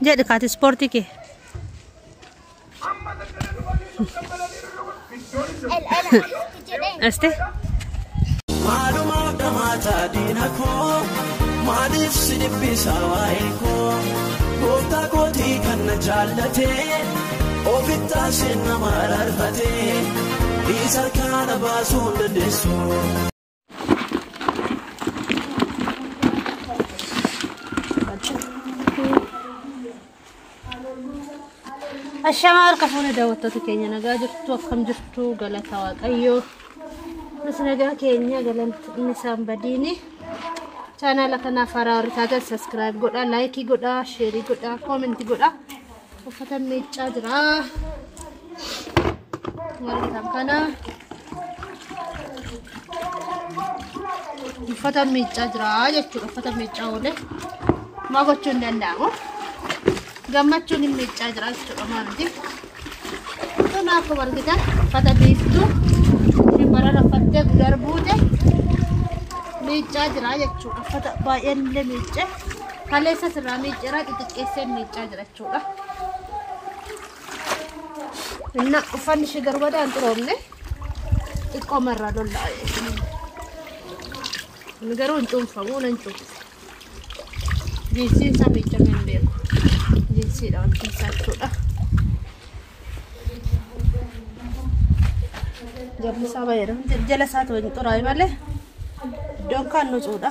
جد كات سبورتك استي معلومات ما تعدينكم ما نفسي بسوايكم قوتا قوتي كان جالتي وفتا سن مررفتي إذا كان باسون لدسو الشمال كفونا داوتو كينيا نجا جرتو كم جرتو غلطا واقيو بس نجا كينيا غلط نسام بديني channel kana faraaru taate subscribe godha like godha share godha comment godha uffata meecca jira waliin kana uffata meecca jira jechuudha uffata meecca ole ma gochuun danda'amu gammachuun meecca jira jechuudha maalti kanaaf wargita uffata biiftu shibara rafatte garbuute meecca jira jechuudha uffata baay'een illee meecce kaleessa sirraa meecceraa xixiqqeesseen meecca jira jechuudha inna uffanni ishee garbadaan xuroomne xiqqoo marraa lollaa inni garuu hin cuunfamuu nan cuunfa jiinsiin isaa meeccamee hin beeku jiinsiidha wanti isaa jechuudha jalli isaa baay'eedha jala isaa ta'u hin xuraa'e malee don't kan nusuda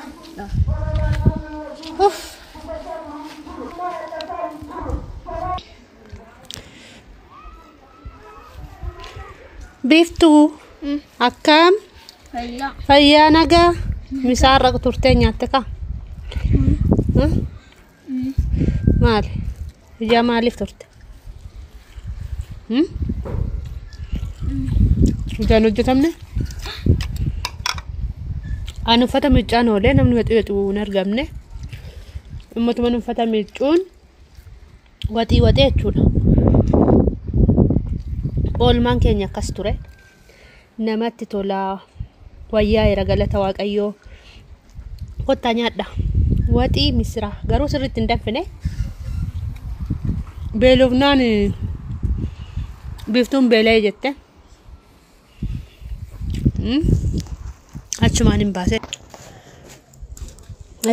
biftu akam fayya naga misarra turte nyatte ka mal ya malif turte janu jotamne anu fata meecca noole namni waxu nargamne ummatu nu fata meeccuun waxii jechuudha oolmaan keenya akkas ture namatti tola wayyaa era galata waaqayyoo kotta nyaadha waxii misira garuu sirriitti hin danfine beelofnaan biftuun beelee jette achumaan hin baase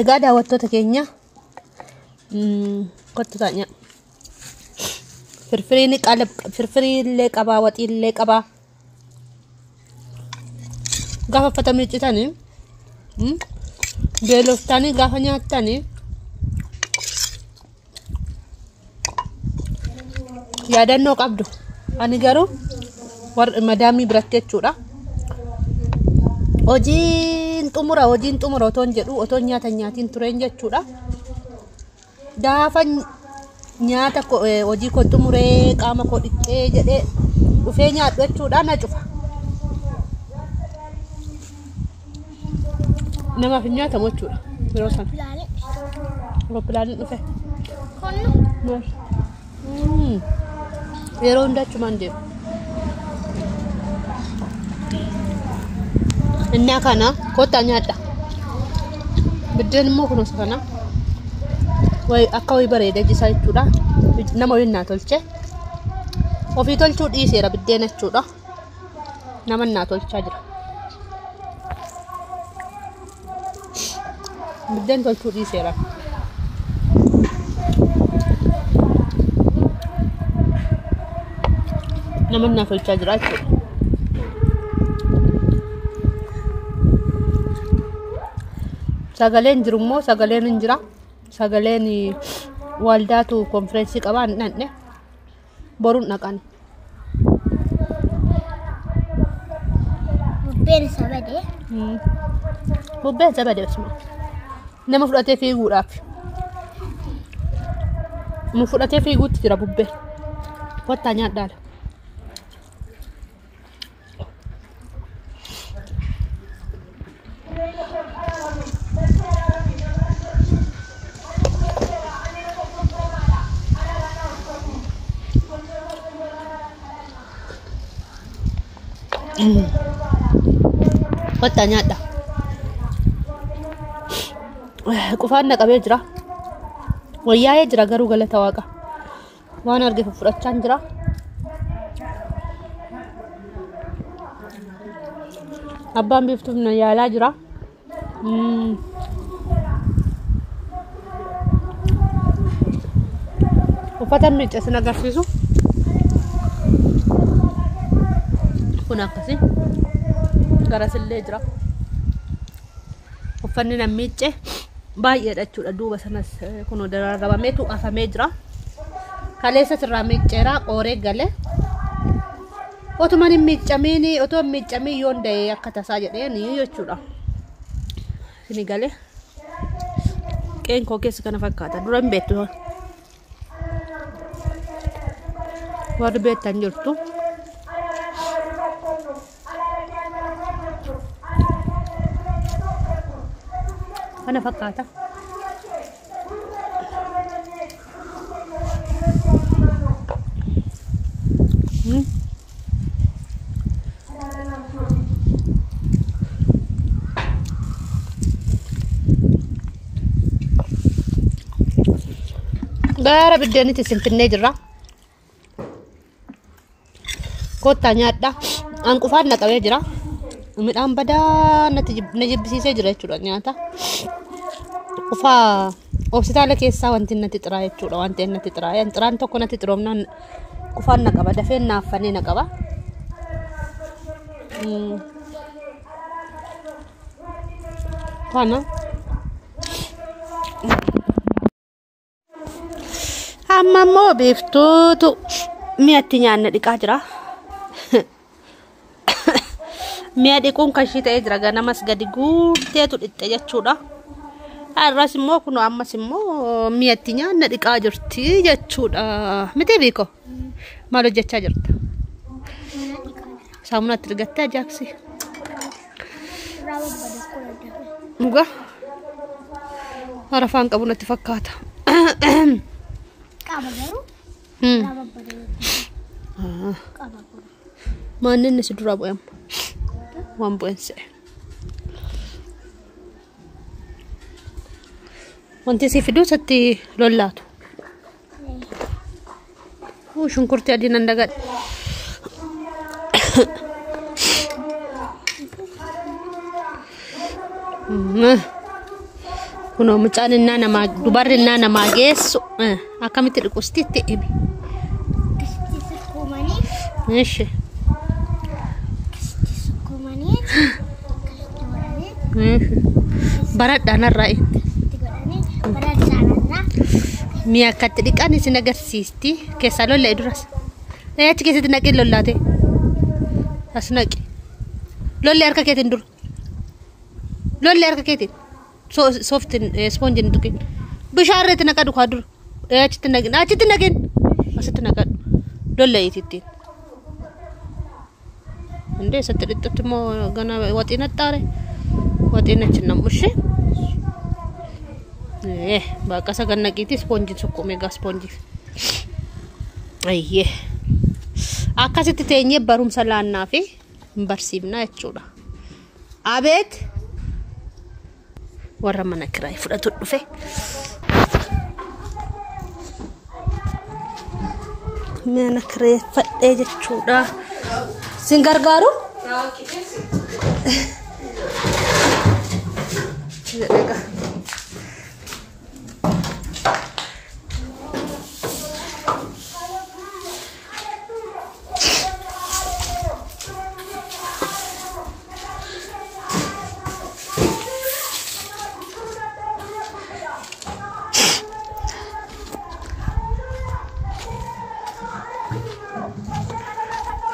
egaa daawwattoota keenya kottu taanya firfiriillee qabaa waxiillee qabaa gaafa uffata miiccitanii beeloftanii gaafa nyaattanii yaadannoo qabdu ani garuu warra madaamii biratti jechuudha hojiin xumura otoon jedhu otoon nyaatiin tureen jechuudha gaafa nyaata hojii koo xumuree qaama koo dhiqee jedhee dhufee nyaadhu jechuudha na cufa namaaf hin nyaatamu jechuudha yeroo sana rooppilaaniin dhufe yeroo hundachumaan deemu inna kana kota nyaadha biddeen immoo kunuunsa kana way akka way bareeda jisaa jechuudha nama wayinaa tolche ofii tolchuu dhiiseera biddeen jechuudha nama naa tolchaa jira biddeen tolchuu dhiiseera nama naa tolchaa jira jechuudha sagaleen jirummoo sagaleen hin jira sagaleen waldaatu konferensii qabaa nanne boruun dhaqan bubbeen sabade basuma nama fudhatee fiiguudhaaf mu fudhatee fiiguutti jira bubbeen kottaa nyaadhaala kottaa nyaadha qufaan naqabee jira wayyaa jira garuu galata waaqa waan arge fudhachaan jira abbaan biiftuuf na yaalaa jira uffata miiccesina agarsiisu kun akkasi garasillee jira uffanni na miicce baay'eedha jechuudha duuba sanas kunoo dararrabameetu afamee jira kaleessa sirraa miicceera qooree galee otuma hin miiccamiin otoo miiccamii yoon da'ee akka tasaa jedheen jechuudha sini galee qeen koo keessa kana fakkaata dura hin beektu warri beektan jirtu kana fakkaata gara biddeeniti sinfinnee jirra kottaa nyaadha anqufaan naqabee jira midhaan badaa na jibbisiisee jira jechuudha nyaata qufaa hospitaala keessaa wanti natti xiraa jechuudha wanti natti xiraa xiraan tokko natti xiroomnaan qufaan naqaba dafeen naaffanii naqaba kana amma immoo biiftuutu mi'atti nyaanna dhiqaa jira mi'a dhiquun kashii ta'ee jira ganamas gadi guurteetu dhixxe jechuudha har'as immoo kun ammas immoo mi'atti nyaanna dhiqaa jirti jechuudha miti biiko maal hojjechaa jirta saamunatti dhigattee ajaaksi muga harafaan qabu natti fakkaata maanni si dura bu'eem waan bu'eense wanti si fiduu satti lollaatu shunkurtii adii nan dagadhe kuno mucaan innaa namaa dubarri innaa namaa geessu akkamitti dhiqusti itti himi eeshi baradhaan har'aa'i mi'a akkatti dhiqan isin agarsiisti keessaa lollee duras achi keessatti naqin lollaate as naqi lollee harka keetiin dura lollee harka keetiin softin sponjin tukin bishaan irratti naqadhu kaa dura achitti naqin asitti naqadhu lollee itittiin Ande sa trito mo gana wati na tare wati na chinamushi baka sa ganna kiti sponge sukko mega sponge ayye akkasitti teenye barumsa laannaa fi barsiifna jechuudha abeet warra mana kiraay fudhatu dhufe mana kiraay fadhee jechuudha sin gargaaru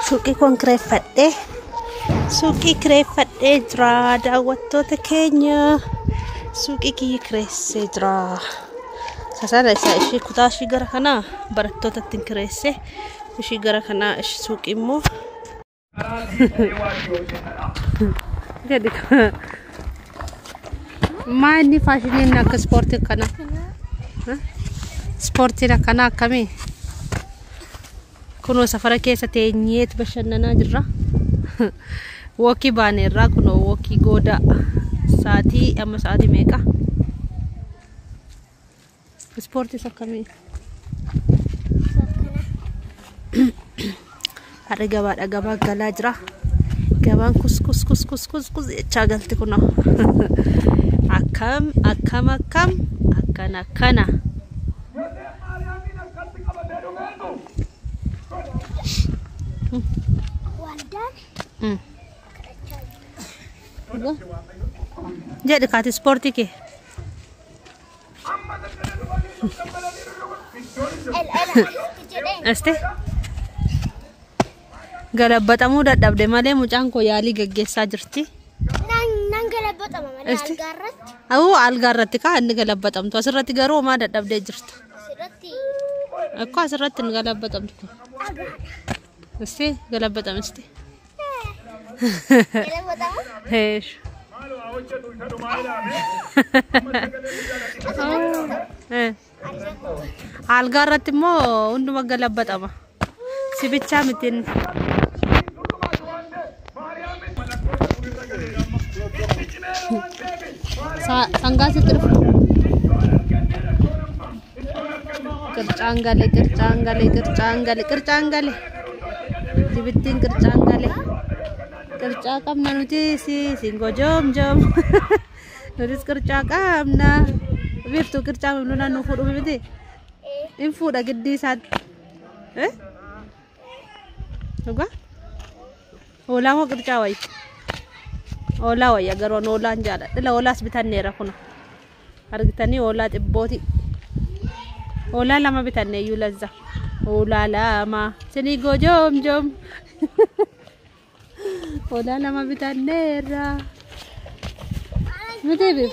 suuqii kun kireeffadhee suuqii kireeffadhee jira daawwattoota keenya suuqii kiyya kireessee jira sasana isaa ishii kutaa ishii gara kanaa barattootatti kireessee ishii gara kanaa ishii suuqii immoo maanni faashiniin akka ispoortii kana ispoortiin akkana akkamii kuno safara keessa teenyeet bashannanaa jirra wokii baaneerraa kuno wokii goodaa saatii amma saatii meeqa سبورتي سكمي hari gabaa galaa jira gabaan kus chaagalti kuno akkam akkana jadi kati sporti ke este galabatamu dadhabde malee mucaan ko yaalii gaggeessaa jirti nan galabatama malee algaarratti algaarratti ka inni galabatamtu asirratti garuu maa dadhabdee jirtu asirratti akko asirratti ni galabatamtu este galabatam este galabatamu heesh algaarratti immoo hunduma galabatama sibichaa mitiin sangaa sitirfu qircaangale sibittiin qircaa qabna nuti singo joom nutis qircaa qabna biftu qircaa mimluna nu fuudhu miti in fuudha giddii isaatti Juga? Ola mo qircaa way ola way agar wan ola njala dila ola bitanneera kuna argitani ola xibbooti ola lama bitanne yulaza ola lama sini go jom ola lama bitanneera mute bi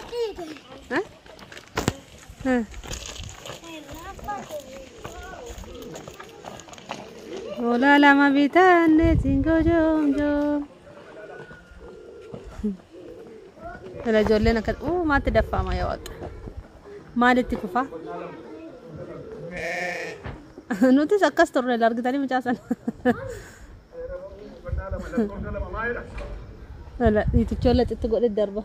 ola lama bitanne singo jom Ela jolena kan mate dafa ma yawat maaliti kufa nuti sakkas torre largitani mucasan Ela itu cholet itu gode darba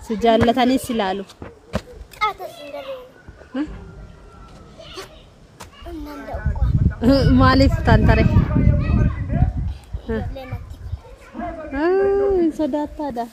sijallatan isilalu Malif tantare Sodata dah